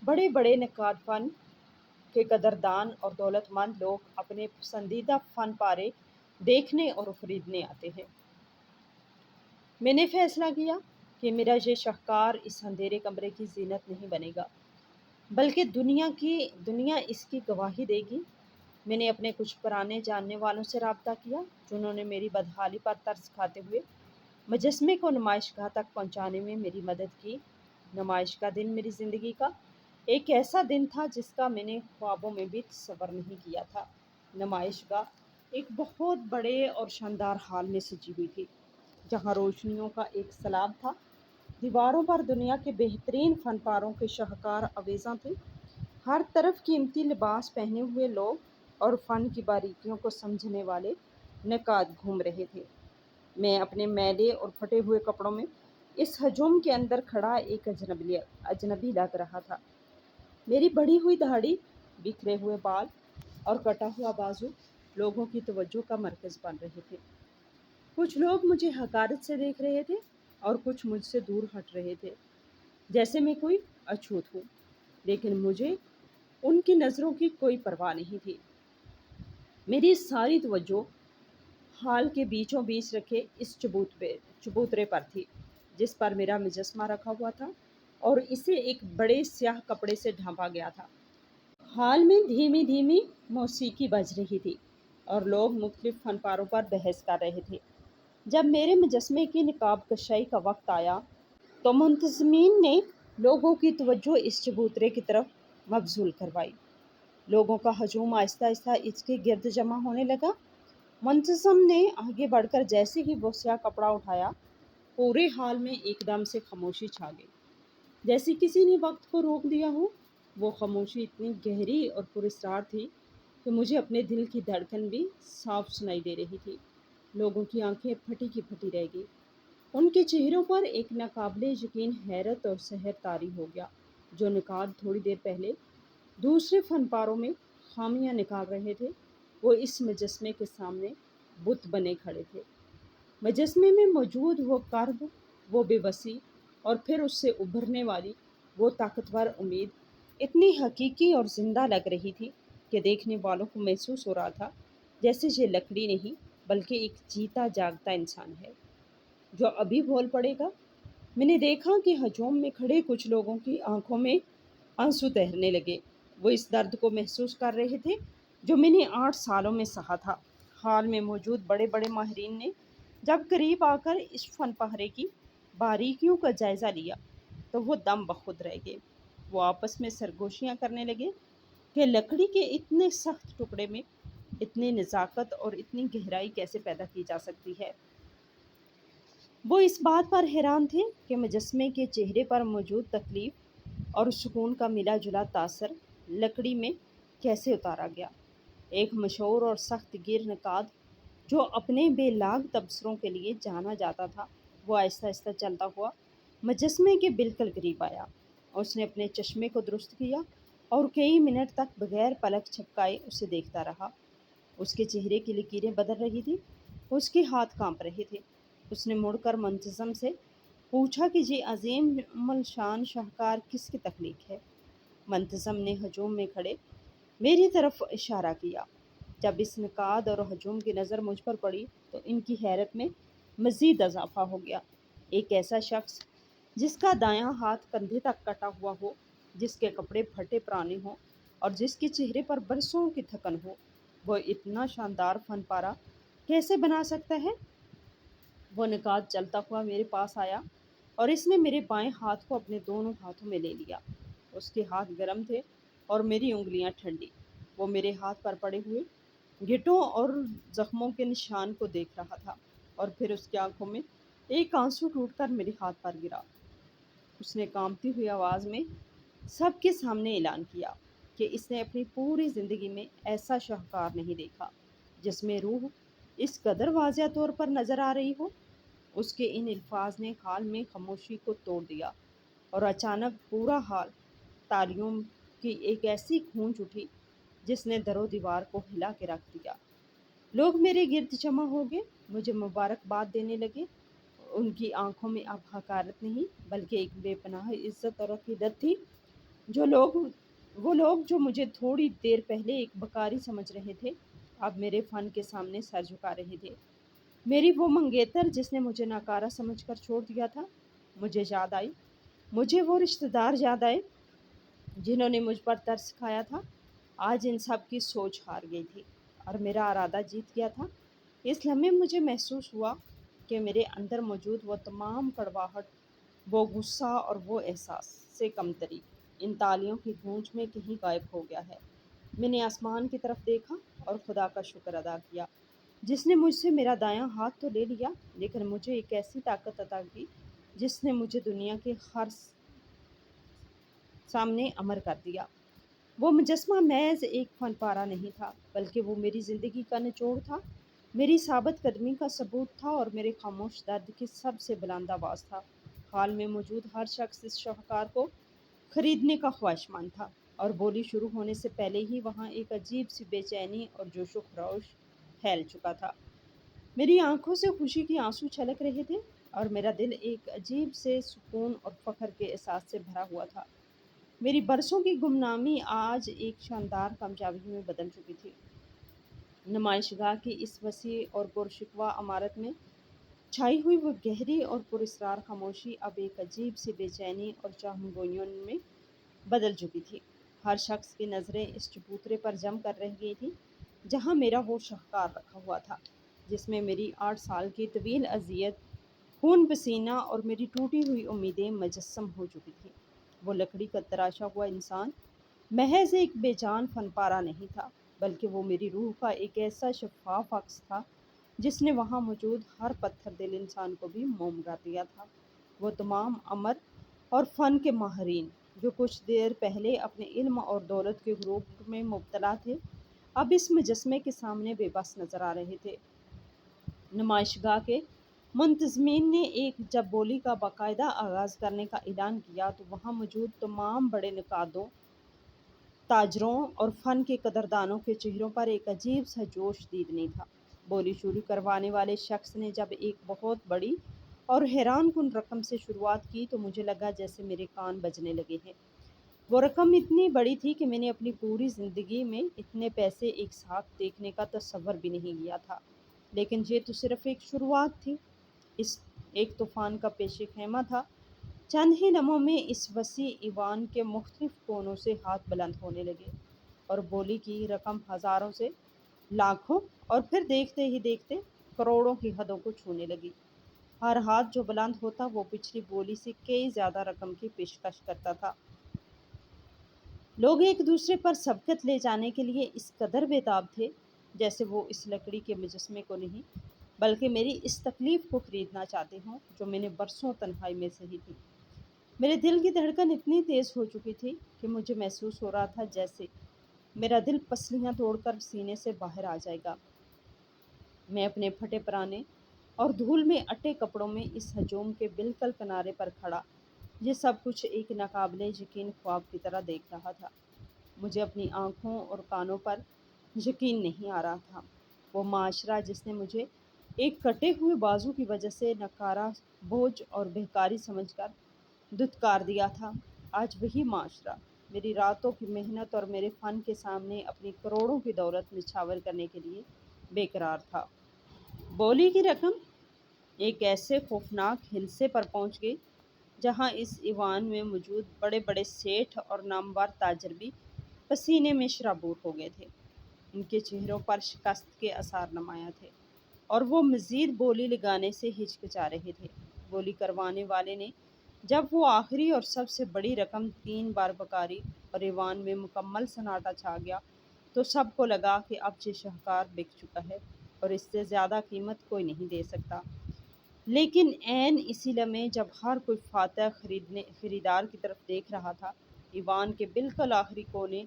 بڑے بڑے نقاد فن کے قدردان اور دولت مند لوگ اپنے پسندیدہ فن پارے دیکھنے اور خریدنے آتے ہیں۔ میں نے فیصلہ کیا کہ میرا یہ شاہکار اس اندھیرے کمرے کی زینت نہیں بنے گا، بلکہ دنیا اس کی گواہی دے گی۔ میں نے اپنے کچھ پرانے جاننے والوں سے رابطہ کیا، جنہوں نے میری بدحالی پر ترس کھاتے ہوئے مجسمے کو نمائش گاہ تک پہنچانے میں میری مدد کی۔ نمائش کا دن میری زندگی کا ایک ایسا دن تھا جس کا میں نے خوابوں میں بھی تصور نہیں کیا تھا۔ نمائش گاہ ایک بہت بڑے اور شاندار ہال میں سجی ہوئی تھی، جہاں روشنیوں کا ایک سیلاب تھا۔ دیواروں پر دنیا کے بہترین فن پاروں کے شاہکار آویزاں تھے۔ ہر طرف قیمتی لباس پہنے ہوئے لوگ اور فن کی باریکیوں کو سمجھنے والے نقاد گھوم رہے تھے۔ میں اپنے میلے اور پھٹے ہوئے کپڑوں میں اس ہجوم کے اندر کھڑا ایک اجنبی لگ رہا تھا۔ میری بڑھی ہوئی داڑھی، بکھرے ہوئے بال اور کٹا ہوا بازو لوگوں کی توجہ کا مرکز بن رہے تھے۔ کچھ لوگ مجھے حقارت سے دیکھ رہے تھے اور کچھ مجھ سے دور ہٹ رہے تھے، جیسے میں کوئی اچھوت ہوں، لیکن مجھے ان کی نظروں کی کوئی پرواہ نہیں تھی۔ میری ساری توجہ ہال کے بیچوں بیچ رکھے اس چبوترے پر تھی، جس پر میرا مجسمہ رکھا ہوا تھا اور اسے ایک بڑے سیاہ کپڑے سے ڈھانپا گیا تھا۔ ہال میں دھیمی دھیمی موسیقی بج رہی تھی اور لوگ مختلف فن پاروں پر بحث کر رہے تھے۔ جب میرے مجسمے کی نقاب کشائی کا وقت آیا تو منتظمین نے لوگوں کی توجہ اس چبوترے کی طرف مبذول کروائی۔ لوگوں کا ہجوم آہستہ آہستہ اس کے گرد جمع ہونے لگا۔ منتظم نے آگے بڑھ کر جیسے ہی وہ سیاہ کپڑا اٹھایا، پورے ہال میں ایک دم سے خاموشی چھا گئی، جیسے کسی نے وقت کو روک دیا ہو۔ وہ خاموشی اتنی گہری اور پراسرار تھی کہ مجھے اپنے دل کی دھڑکن بھی صاف سنائی دے رہی تھی۔ لوگوں کی آنکھیں پھٹی کی پھٹی رہ گئی۔ ان کے چہروں پر ایک ناقابل یقین حیرت اور سحر طاری ہو گیا۔ جو نقاد تھوڑی دیر پہلے دوسرے فن پاروں میں خامیاں نکال رہے تھے، وہ اس مجسمے کے سامنے بت بنے کھڑے تھے۔ مجسمے میں موجود وہ کرب، وہ بے بسی اور پھر اس سے ابھرنے والی وہ طاقتور امید اتنی حقیقی اور زندہ لگ رہی تھی کہ دیکھنے والوں کو محسوس ہو رہا تھا جیسے یہ لکڑی نہیں بلکہ ایک جیتا جاگتا انسان ہے جو ابھی بول پڑے گا۔ میں نے دیکھا کہ ہجوم میں کھڑے کچھ لوگوں کی آنکھوں میں آنسو تیرنے لگے۔ وہ اس درد کو محسوس کر رہے تھے جو میں نے 8 سالوں میں سہا تھا۔ ہال میں موجود بڑے بڑے ماہرین نے جب قریب آ کر اس فن پارے کی باریکیوں کا جائزہ لیا تو وہ دم بخود رہ گئے۔ وہ آپس میں سرگوشیاں کرنے لگے کہ لکڑی کے اتنے سخت ٹکڑے میں اتنی نزاکت اور اتنی گہرائی کیسے پیدا کی جا سکتی ہے۔ وہ اس بات پر حیران تھے کہ مجسمے کے چہرے پر موجود تکلیف اور سکون کا ملا جلا تاثر لکڑی میں کیسے اتارا گیا۔ ایک مشہور اور سخت گیر نقاد جو اپنے بے لاگ تبصروں کے لیے جانا جاتا تھا، وہ آہستہ آہستہ چلتا ہوا مجسمے کے بالکل قریب آیا۔ اس نے اپنے چشمے کو درست کیا اور کئی منٹ تک بغیر پلک جھپکائے اسے دیکھتا رہا۔ اس کے چہرے کی لکیریں بدل رہی تھیں، اس کے ہاتھ کانپ رہے تھے۔ اس نے مڑ کر منتظم سے پوچھا کہ یہ عظیم الشان شاہکار کس کی تخلیق ہے؟ منتظم نے ہجوم میں کھڑے میری طرف اشارہ کیا۔ جب اس نقاد اور ہجوم کی نظر مجھ پر پڑی تو ان کی حیرت میں مزید اضافہ ہو گیا۔ ایک ایسا شخص جس کا دایاں ہاتھ کندھے تک کٹا ہوا ہو، جس کے کپڑے پھٹے پرانے ہوں اور جس کے چہرے پر برسوں کی تھکن ہو، وہ اتنا شاندار فن پارہ کیسے بنا سکتا ہے؟ وہ نقاد چلتا ہوا میرے پاس آیا اور اس نے میرے بائیں ہاتھ کو اپنے دونوں ہاتھوں میں لے لیا۔ اس کے ہاتھ گرم تھے اور میری انگلیاں ٹھنڈی۔ وہ میرے ہاتھ پر پڑے ہوئے گھٹوں اور زخموں کے نشان کو دیکھ رہا تھا اور پھر اس کی آنکھوں میں ایک آنسو ٹوٹ کر میرے ہاتھ پر گرا۔ اس نے کانپتی ہوئی آواز میں سب کے سامنے اعلان کیا کہ اس نے اپنی پوری زندگی میں ایسا شاہکار نہیں دیکھا جس میں روح اس قدر واضح طور پر نظر آ رہی ہو؟ اس کے ان الفاظ نے حال میں خاموشی کو توڑ دیا اور اچانک پورا حال تالیوں کی ایک ایسی گونج اٹھی جس نے در و دیوار کو ہلا کے رکھ دیا۔ لوگ میرے گرد جمع ہو گئے، مجھے مبارکباد دینے لگے۔ ان کی آنکھوں میں اب حقارت نہیں بلکہ ایک بے پناہ عزت اور عقیدت تھی۔ جو لوگ وہ لوگ جو مجھے تھوڑی دیر پہلے ایک بکاری سمجھ رہے تھے، اب میرے فن کے سامنے سر جھکا رہے تھے۔ میری وہ منگیتر جس نے مجھے ناکارہ سمجھ کر چھوڑ دیا تھا، مجھے یاد آئی۔ مجھے وہ رشتہ دار یاد آئے جنہوں نے مجھ پر ترس کھایا تھا۔ آج ان سب کی سوچ ہار گئی تھی اور میرا ارادہ جیت گیا تھا۔ اس لمحے مجھے محسوس ہوا کہ میرے اندر موجود وہ تمام کڑواہٹ، وہ غصہ اور وہ احساس سے کمتری ان تالیوں کی گونج میں کہیں غائب ہو گیا ہے۔ میں نے آسمان کی طرف دیکھا اور خدا کا شکر ادا کیا جس نے مجھ سے میرا دایاں ہاتھ تو لے لیا لیکن مجھے ایک ایسی طاقت عطا کی جس نے مجھے دنیا کے ہر سامنے امر کر دیا۔ وہ مجسمہ محض ایک فن پارہ نہیں تھا بلکہ وہ میری زندگی کا نچوڑ تھا، میری ثابت قدمی کا ثبوت تھا اور میرے خاموش درد کی سب سے بلند آواز تھا۔ حال میں موجود ہر شخص اس شاہکار کو خریدنے کا خواہشمند تھا اور بولی شروع ہونے سے پہلے ہی وہاں ایک عجیب سی بے چینی اور جوش و خروش پھیل چکا تھا۔ میری آنکھوں سے خوشی کے آنسو چھلک رہے تھے اور میرا دل ایک عجیب سے سکون اور فخر کے احساس سے بھرا ہوا تھا۔ میری برسوں کی گمنامی آج ایک شاندار کامیابی میں بدل چکی تھی۔ نمائش گاہ کی اس وسیع اور پرشکوہ عمارت میں چھائی ہوئی وہ گہری اور پراسرار خاموشی اب ایک عجیب سی بے چینی اور چاہمگوئیوں میں بدل چکی تھی۔ ہر شخص کی نظریں اس چبوترے پر جم کر رہ گئی تھی جہاں میرا وہ شاہکار رکھا ہوا تھا، جس میں میری 8 سال کی طویل اذیت، خون پسینہ اور میری ٹوٹی ہوئی امیدیں مجسم ہو چکی تھیں۔ وہ لکڑی کا تراشا ہوا انسان محض ایک بے جان فن پارہ نہیں تھا بلکہ وہ میری روح کا ایک ایسا شفاف عکس تھا جس نے وہاں موجود ہر پتھر دل انسان کو بھی موم کر دیا تھا۔ وہ تمام امر اور فن کے ماہرین جو کچھ دیر پہلے اپنے علم اور دولت کے غرور میں مبتلا تھے، اب اس مجسمے کے سامنے بے بس نظر آ رہے تھے۔ نمائش گاہ کے منتظمین نے جب بولی کا باقاعدہ آغاز کرنے کا اعلان کیا تو وہاں موجود تمام بڑے نقادوں، تاجروں اور فن کے قدردانوں کے چہروں پر ایک عجیب سا جوش دیدنی تھا۔ بولی شروع کروانے والے شخص نے جب ایک بہت بڑی اور حیران کن رقم سے شروعات کی تو مجھے لگا جیسے میرے کان بجنے لگے ہیں۔ وہ رقم اتنی بڑی تھی کہ میں نے اپنی پوری زندگی میں اتنے پیسے ایک ساتھ دیکھنے کا تصور بھی نہیں کیا تھا، لیکن یہ تو صرف ایک شروعات تھی۔ اس ایک طوفان کا پیش خیمہ تھا۔ چند ہی لمحوں میں اس وسیع ایوان کے مختلف کونوں سے ہاتھ بلند ہونے لگے اور بولی کی رقم ہزاروں سے لاکھوں اور پھر دیکھتے ہی دیکھتے کروڑوں کی حدوں کو چھونے لگی۔ ہر ہاتھ جو بلند ہوتا وہ پچھلی بولی سے کئی زیادہ رقم کی پیشکش کرتا تھا۔ لوگ ایک دوسرے پر سبقت لے جانے کے لیے اس قدر بےتاب تھے جیسے وہ اس لکڑی کے مجسمے کو نہیں بلکہ میری اس تکلیف کو خریدنا چاہتے ہوں جو میں نے برسوں تنہائی میں سہی تھی۔ میرے دل کی دھڑکن اتنی تیز ہو چکی تھی کہ مجھے محسوس ہو رہا تھا جیسے میرا دل پسلیاں توڑ کر سینے سے باہر آ جائے گا۔ میں اپنے پھٹے پرانے اور دھول میں اٹے کپڑوں میں اس ہجوم کے بالکل کنارے پر کھڑا یہ سب کچھ ایک ناقابل یقین خواب کی طرح دیکھ رہا تھا۔ مجھے اپنی آنکھوں اور کانوں پر یقین نہیں آ رہا تھا۔ وہ معاشرہ جس نے مجھے ایک کٹے ہوئے بازو کی وجہ سے ناکارہ، بوجھ اور بہکاری سمجھ کر دھتکار دیا تھا، آج وہی معاشرہ میری راتوں کی محنت اور میرے فن کے سامنے اپنی کروڑوں کی دولت نچھاور کرنے کے لیے بے قرار تھا۔ بولی کی رقم ایک ایسے خوفناک ہلسے پر پہنچ گئی جہاں اس ایوان میں موجود بڑے بڑے سیٹھ اور نامور تاجر بھی پسینے میں شرابور ہو گئے تھے۔ ان کے چہروں پر شکست کے آثار نمایاں تھے اور وہ مزید بولی لگانے سے ہچکچا رہے تھے۔ بولی کروانے والے نے جب وہ آخری اور سب سے بڑی رقم 3 بار بکاری اور ایوان میں مکمل سناٹا چھا گیا تو سب کو لگا کہ اب یہ شاہکار بک چکا ہے اور اس سے زیادہ قیمت کوئی نہیں دے سکتا۔ لیکن عین اسی لمحے جب ہر کوئی فاتح خریدار کی طرف دیکھ رہا تھا، ایوان کے بالکل آخری کونے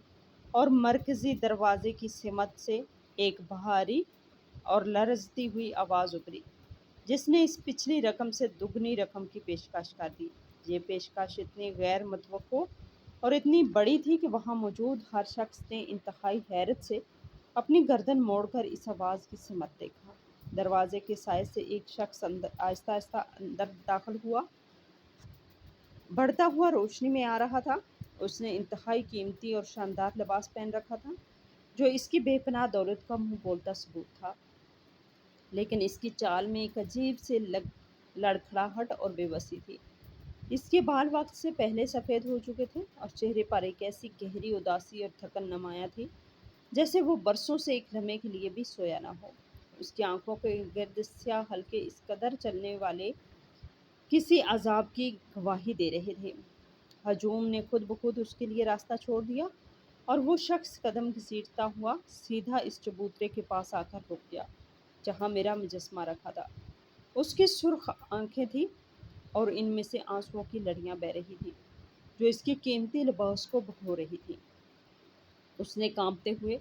اور مرکزی دروازے کی سمت سے ایک بھاری اور لرزتی ہوئی آواز ابھری، جس نے اس پچھلی رقم سے دگنی رقم کی پیشکش کر دی۔ یہ پیشکش اتنی غیر متوقع اور اتنی بڑی تھی کہ وہاں موجود ہر شخص نے انتہائی حیرت سے اپنی گردن موڑ کر اس آواز کی سمت دیکھا۔ دروازے کے سائے سے ایک شخص آہستہ آہستہ اندر داخل ہوا، بڑھتا ہوا روشنی میں آ رہا تھا۔ اس نے انتہائی قیمتی اور شاندار لباس پہن رکھا تھا، جو اس کی بے پناہ دولت کا منہ بولتا ثبوت تھا، لیکن اس کی چال میں ایک عجیب سے لڑکھڑاہٹ اور بے بسی تھی۔ اس کے بال وقت سے پہلے سفید ہو چکے تھے اور چہرے پر ایک ایسی گہری اداسی اور تھکن نمایاں تھی جیسے وہ برسوں سے ایک لمحے کے لیے بھی سویا نہ ہو۔ اس کی آنکھوں کے گرد سیاہ حلقے اس قدر چلنے والے کسی عذاب کی گواہی دے رہے تھے۔ ہجوم نے خود بخود اس کے لیے راستہ چھوڑ دیا اور وہ شخص قدم گھسیٹتا ہوا سیدھا اس چبوترے کے پاس آ کر رک گیا جہاں میرا مجسمہ رکھا تھا۔ اس کی سرخ آنکھیں تھیں اور ان میں سے آنسوؤں کی لڑیاں بہہ رہی تھیں جو اس کے قیمتی لباس کو بھگو رہی تھیں۔ اس نے کانپتے ہوئے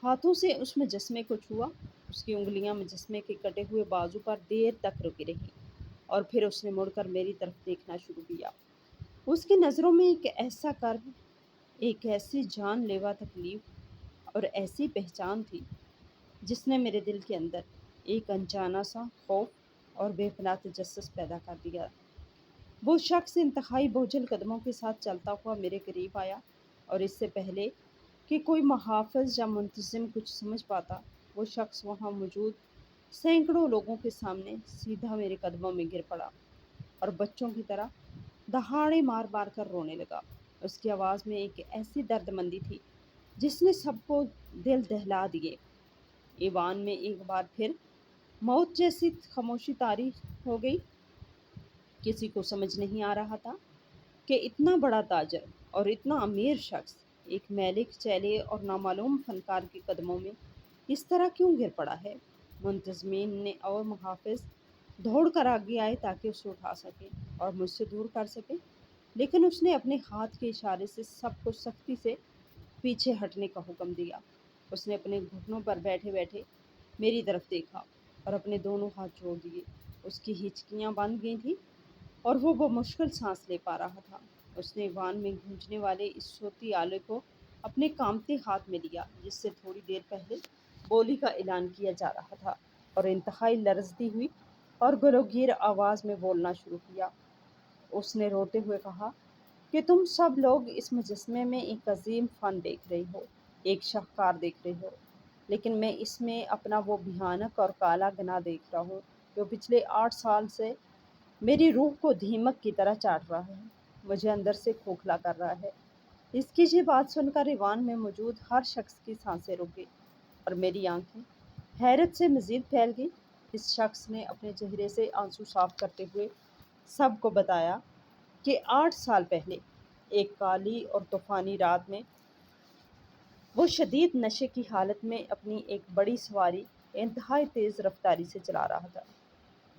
ہاتھوں سے اس مجسمے کو چھوا۔ اس کی انگلیاں مجسمے کے کٹے ہوئے بازو پر دیر تک رکی رہیں اور پھر اس نے مڑ کر میری طرف دیکھنا شروع کیا۔ اس کی نظروں میں ایک ایسا کرب، ایک ایسی جان لیوا تکلیف اور ایسی پہچان تھی جس نے میرے دل کے اندر ایک انجانہ سا خوف اور بے پناہ تجسس پیدا کر دیا۔ وہ شخص انتہائی بوجھل قدموں کے ساتھ چلتا ہوا میرے قریب آیا اور اس سے پہلے کہ کوئی محافظ یا منتظم کچھ سمجھ پاتا، وہ شخص وہاں موجود سینکڑوں لوگوں کے سامنے سیدھا میرے قدموں میں گر پڑا اور بچوں کی طرح دہاڑے مار مار کر رونے لگا۔ اس کی آواز میں ایک ایسی درد مندی تھی جس نے سب کو دل دہلا دیے۔ ایوان میں ایک بار پھر موت جیسی خاموشی طاری ہو گئی۔ کسی کو سمجھ نہیں آ رہا تھا کہ اتنا بڑا تاجر اور اتنا امیر شخص ایک میلک چیلے اور نامعلوم فنکار کے قدموں میں اس طرح کیوں گر پڑا ہے۔ منتظمین نے اور محافظ دوڑ کر آگے آئے تاکہ اسے اٹھا سکیں اور مجھ سے دور کر سکیں، لیکن اس نے اپنے ہاتھ کے اشارے سے سب کو سختی سے پیچھے ہٹنے کا حکم دیا۔ اس نے اپنے گھٹنوں پر بیٹھے بیٹھے میری طرف دیکھا اور اپنے دونوں ہاتھ جوڑ دیے۔ اس کی ہچکیاں بند گئی تھیں اور وہ بمشکل سانس لے پا رہا تھا۔ اس نے ایوان میں گونجنے والے اس صوتی آلے کو اپنے کانپتے ہاتھ میں لیا جس سے تھوڑی دیر پہلے بولی کا اعلان کیا جا رہا تھا، اور انتہائی لرزتی ہوئی اور گلوگیر آواز میں بولنا شروع کیا۔ اس نے روتے ہوئے کہا کہ تم سب لوگ اس مجسمے میں ایک عظیم فن دیکھ رہے ہو، ایک شاہکار دیکھ رہے ہو، لیکن میں اس میں اپنا وہ بھیانک اور کالا گناہ دیکھ رہا ہوں جو پچھلے 8 سال سے میری روح کو دھیمک کی طرح چاٹ رہا ہے، مجھے اندر سے کھوکھلا کر رہا ہے۔ اس کی یہ بات سن کر ایوان میں موجود ہر شخص کی سانسیں رک گئی اور میری آنکھیں حیرت سے مزید پھیل گئیں۔ اس شخص نے اپنے چہرے سے آنسو صاف کرتے ہوئے سب کو بتایا کہ 8 سال پہلے ایک کالی اور طوفانی رات میں وہ شدید نشے کی حالت میں اپنی ایک بڑی سواری انتہائی تیز رفتاری سے چلا رہا تھا۔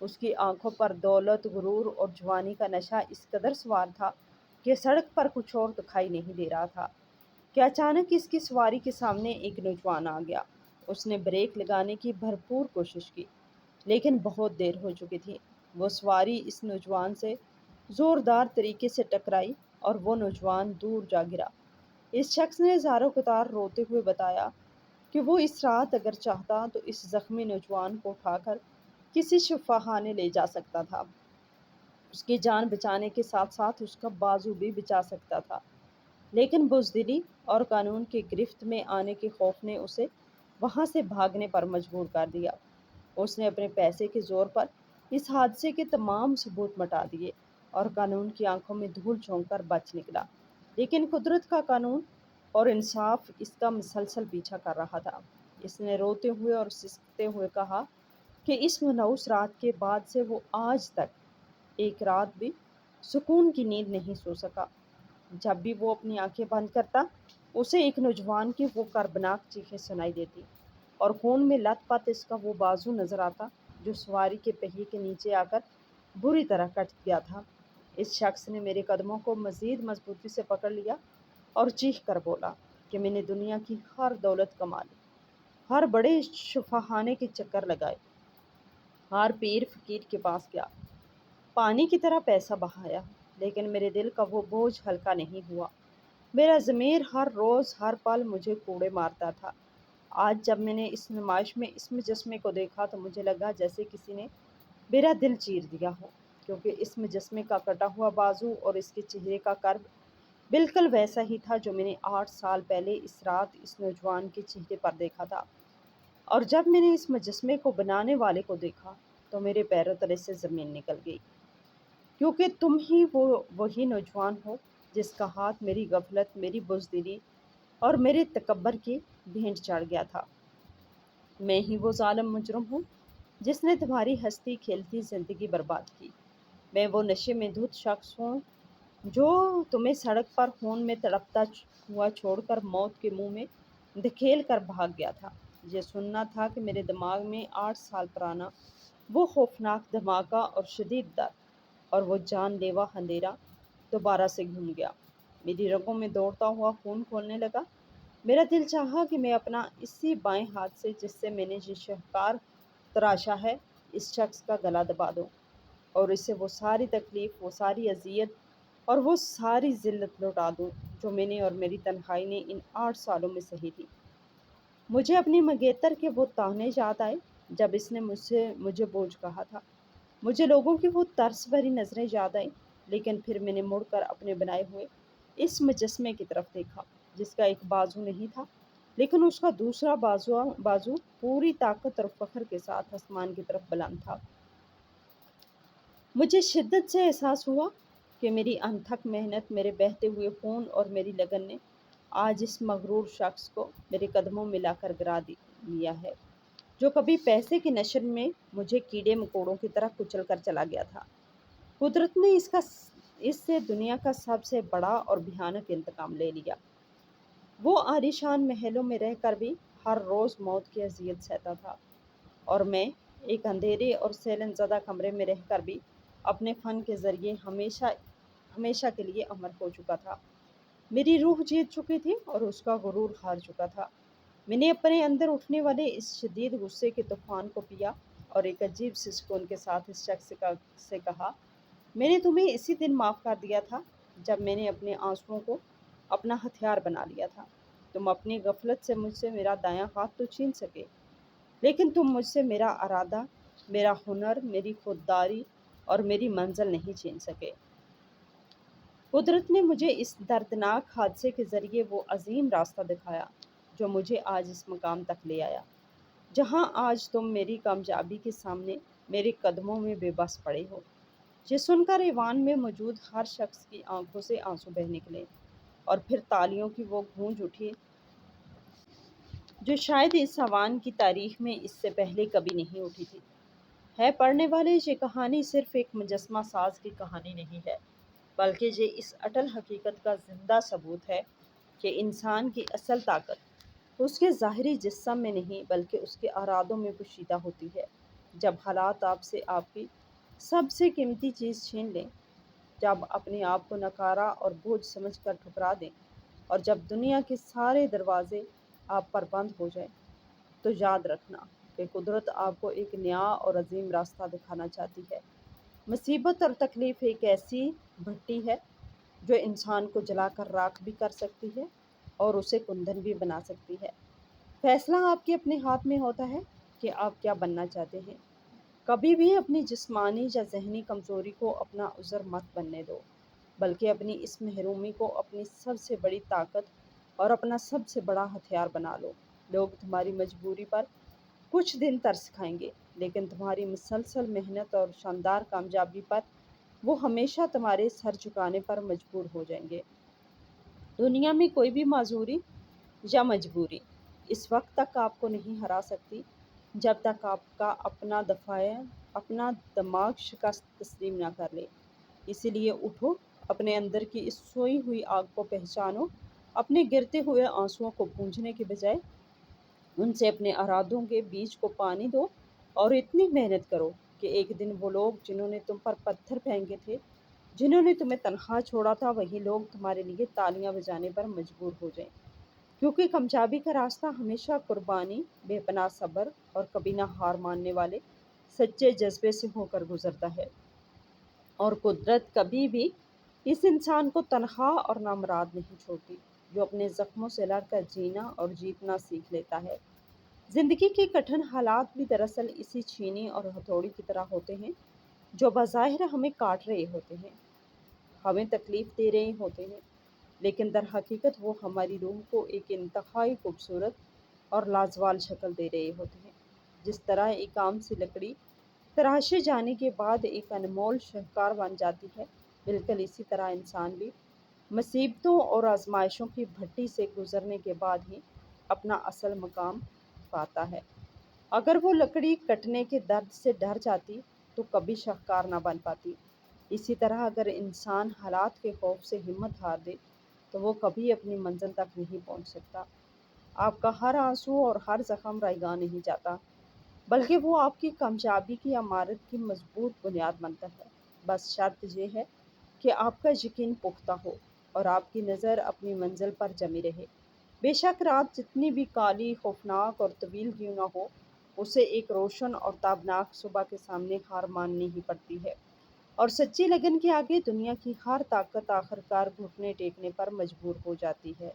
اس کی آنکھوں پر دولت، غرور اور جوانی کا نشہ اس قدر سوار تھا کہ سڑک پر کچھ اور دکھائی نہیں دے رہا تھا کہ اچانک اس کی سواری کے سامنے ایک نوجوان آ گیا۔ اس نے بریک لگانے کی بھرپور کوشش کی، لیکن بہت دیر ہو چکی تھی۔ وہ سواری اس نوجوان سے زوردار طریقے سے ٹکرائی اور وہ نوجوان دور جا گرا۔ اس شخص نے زاروں قطار روتے ہوئے بتایا کہ وہ اس رات اگر چاہتا تو اس زخمی نوجوان کو اٹھا کر کسی شفاخانے لے جا سکتا تھا، اس کی جان بچانے کے ساتھ ساتھ اس کا بازو بھی بچا سکتا تھا، لیکن بزدلی اور قانون کی گرفت میں آنے کے خوف نے اسے وہاں سے بھاگنے پر مجبور کر دیا۔ اس نے اپنے پیسے کے زور پر اس حادثے کے تمام ثبوت مٹا دیے اور قانون کی آنکھوں میں دھول جھونک کر بچ نکلا، لیکن قدرت کا قانون اور انصاف اس کا مسلسل پیچھا کر رہا تھا۔ اس نے روتے ہوئے اور سسکتے ہوئے کہا کہ اس منحوس رات کے بعد سے وہ آج تک ایک رات بھی سکون کی نیند نہیں سو سکا۔ جب بھی وہ اپنی آنکھیں بند کرتا، اسے ایک نوجوان کی وہ کربناک چیخیں سنائی دیتی اور خون میں لت پت اس کا وہ بازو نظر آتا جو سواری کے پہیے کے نیچے آ کر بری طرح کٹ گیا تھا۔ اس شخص نے میرے قدموں کو مزید مضبوطی سے پکڑ لیا اور چیخ کر بولا کہ میں نے دنیا کی ہر دولت کما لی، ہر بڑے شفاخانے کے چکر لگائے، ہر پیر فقیر کے پاس گیا، پانی کی طرح پیسہ بہایا، لیکن میرے دل کا وہ بوجھ ہلکا نہیں ہوا۔ میرا ضمیر ہر روز ہر پل مجھے کوڑے مارتا تھا۔ آج جب میں نے اس نمائش میں اس مجسمے کو دیکھا تو مجھے لگا جیسے کسی نے میرا دل چیر دیا ہو، کیونکہ اس مجسمے کا کٹا ہوا بازو اور اس کے چہرے کا کرب بالکل ویسا ہی تھا جو میں نے 8 سال پہلے اس رات اس نوجوان کے چہرے پر دیکھا تھا۔ اور جب میں نے اس مجسمے کو بنانے والے کو دیکھا تو میرے پیروں تلے سے زمین نکل گئی، کیونکہ تم ہی وہی نوجوان ہو جس کا ہاتھ میری غفلت، میری بزدلی اور میرے تکبر کی بھینٹ چڑھ گیا تھا۔ میں ہی وہ ظالم مجرم ہوں جس نے تمہاری ہستی کھیلتی زندگی برباد کی۔ میں وہ نشے میں دھت شخص ہوں جو تمہیں سڑک پر خون میں تڑپتا ہوا چھوڑ کر موت کے منہ میں دھکیل کر بھاگ گیا تھا۔ یہ سننا تھا کہ میرے دماغ میں 8 سال پرانا وہ خوفناک دھماکہ اور شدید درد اور وہ جان لیوا اندھیرا دوبارہ سے گھوم گیا۔ میری رگوں میں دوڑتا ہوا خون کھولنے لگا۔ میرا دل چاہا کہ میں اپنا اسی بائیں ہاتھ سے جس سے میں نے یہ شہکار تراشا ہے اس شخص کا گلا دبا دوں اور اسے وہ ساری تکلیف، وہ ساری اذیت اور وہ ساری ذلت لوٹا دوں جو میں نے اور میری تنہائی نے ان 8 سالوں میں سہی تھی۔ مجھے اپنی منگیتر کے وہ تانے یاد آئے جب اس نے مجھے بوجھ کہا تھا۔ مجھے لوگوں کی وہ ترس بھری نظریں یاد آئیں، لیکن پھر میں نے مڑ کر اپنے بنائے ہوئے اس مجسمے کی طرف دیکھا جس کا ایک بازو نہیں تھا، لیکن اس کا دوسرا بازو پوری طاقت اور فخر کے ساتھ آسمان کی طرف بلند تھا۔ مجھے شدت سے احساس ہوا کہ میری انتھک محنت، میرے بہتے ہوئے خون اور میری لگن نے آج اس مغرور شخص کو میرے قدموں میں لا کر گرا لیا ہے، جو کبھی پیسے کے نشر میں مجھے کیڑے مکوڑوں کی طرح کچل کر چلا گیا تھا۔ قدرت نے اس سے دنیا کا سب سے بڑا اور بھیانک انتقام لے لیا۔ وہ عالیشان محلوں میں رہ کر بھی ہر روز موت کی اذیت سہتا تھا، اور میں ایک اندھیرے اور سیلن زدہ کمرے میں رہ کر بھی اپنے فن کے ذریعے ہمیشہ کے لیے امر ہو چکا تھا۔ میری روح جیت چکی تھی اور اس کا غرور ہار چکا تھا۔ میں نے اپنے اندر اٹھنے والے اس شدید غصے کے طوفان کو پیا اور ایک عجیب سی سکون کے ساتھ اس شخص سے کہا، میں نے تمہیں اسی دن معاف کر دیا تھا جب میں نے اپنے آنسوؤں کو اپنا ہتھیار بنا لیا تھا۔ تم اپنی غفلت سے مجھ سے میرا دایاں ہاتھ تو چھین سکے، لیکن تم مجھ سے میرا ارادہ، میرا ہنر، میری خودداری اور میری منزل نہیں چھین سکے۔ قدرت نے مجھے اس دردناک حادثے کے ذریعے وہ عظیم راستہ دکھایا جو مجھے آج اس مقام تک لے آیا، جہاں آج تم میری کامیابی کے سامنے میرے قدموں میں بے بس پڑے ہو۔ یہ سن کر ایوان میں موجود ہر شخص کی آنکھوں سے آنسو بہہ نکلے اور پھر تالیوں کی وہ گونج اٹھی جو شاید اس ایوان کی تاریخ میں اس سے پہلے کبھی نہیں اٹھی تھی۔ ہے پڑھنے والے، یہ کہانی صرف ایک مجسمہ ساز کی کہانی نہیں ہے، بلکہ یہ اس اٹل حقیقت کا زندہ ثبوت ہے کہ انسان کی اصل طاقت اس کے ظاہری جسم میں نہیں بلکہ اس کے ارادوں میں پوشیدہ ہوتی ہے۔ جب حالات آپ سے آپ کی سب سے قیمتی چیز چھین لیں، جب اپنے آپ کو نکارا اور بوجھ سمجھ کر ٹھکرا دیں، اور جب دنیا کے سارے دروازے آپ پر بند ہو جائیں، تو یاد رکھنا کہ قدرت آپ کو ایک نیا اور عظیم راستہ دکھانا چاہتی ہے۔ مصیبت اور تکلیف ایک ایسی بھٹی ہے جو انسان کو جلا کر راکھ بھی کر سکتی ہے اور اسے کندن بھی بنا سکتی ہے۔ فیصلہ آپ کے اپنے ہاتھ میں ہوتا ہے کہ آپ کیا بننا چاہتے ہیں۔ کبھی بھی اپنی جسمانی یا ذہنی کمزوری کو اپنا عذر مت بننے دو، بلکہ اپنی اس محرومی کو اپنی سب سے بڑی طاقت اور اپنا سب سے بڑا ہتھیار بنا لو۔ لوگ تمہاری مجبوری پر کچھ دن ترس کھائیں گے، لیکن تمہاری مسلسل محنت اور شاندار کامیابی پر وہ ہمیشہ تمہارے سر جھکانے پر مجبور ہو جائیں گے۔ دنیا میں کوئی بھی معذوری یا مجبوری اس وقت تک آپ کو نہیں ہرا سکتی جب تک آپ کا اپنا دماغ شکست تسلیم نہ کر لے۔ اسی لیے اٹھو، اپنے اندر کی اس سوئی ہوئی آگ کو پہچانو، اپنے گرتے ہوئے آنسوؤں کو پونجنے کے بجائے ان سے اپنے ارادوں کے بیج کو پانی دو اور اتنی محنت کرو کہ ایک دن وہ لوگ جنہوں نے تم پر پتھر پھینکے تھے، جنہوں نے تمہیں تنہا چھوڑا تھا، وہی لوگ تمہارے لیے تالیاں بجانے پر مجبور ہو جائیں، کیونکہ کامیابی کا راستہ ہمیشہ قربانی، بے پناہ صبر اور کبھی نہ ہار ماننے والے سچے جذبے سے ہو کر گزرتا ہے۔ اور قدرت کبھی بھی اس انسان کو تنہا اور نامراد نہیں چھوڑتی جو اپنے زخموں سے لڑ کر جینا اور جیتنا سیکھ لیتا ہے۔ زندگی کے کٹھن حالات بھی دراصل اسی چھینی اور ہتھوڑی کی طرح ہوتے ہیں جو بظاہر ہمیں کاٹ رہے ہوتے ہیں، ہمیں تکلیف دے رہے ہوتے ہیں، لیکن در حقیقت وہ ہماری روح کو ایک انتہائی خوبصورت اور لازوال شکل دے رہے ہوتے ہیں۔ جس طرح ایک عام سی لکڑی تراشے جانے کے بعد ایک انمول شاہکار بن جاتی ہے، بالکل اسی طرح انسان بھی مصیبتوں اور آزمائشوں کی بھٹی سے گزرنے کے بعد ہی اپنا اصل مقام پاتا ہے۔ اگر وہ لکڑی کٹنے کے درد سے ڈر جاتی تو کبھی شاہکار نہ بن پاتی۔ اسی طرح اگر انسان حالات کے خوف سے ہمت ہار دے تو وہ کبھی اپنی منزل تک نہیں پہنچ سکتا۔ آپ کا ہر آنسو اور ہر زخم رائگاں نہیں جاتا، بلکہ وہ آپ کی کامیابی کی عمارت کی مضبوط بنیاد بنتا ہے۔ بس شرط یہ ہے کہ آپ کا یقین پختہ ہو اور آپ کی نظر اپنی منزل پر جمی رہے۔ بے شک رات جتنی بھی کالی، خوفناک اور طویل کیوں نہ ہو، اسے ایک روشن اور تابناک صبح کے سامنے ہار ماننی ہی پڑتی ہے، اور سچی لگن کے آگے دنیا کی ہر طاقت آخر کار گھٹنے ٹیکنے پر مجبور ہو جاتی ہے۔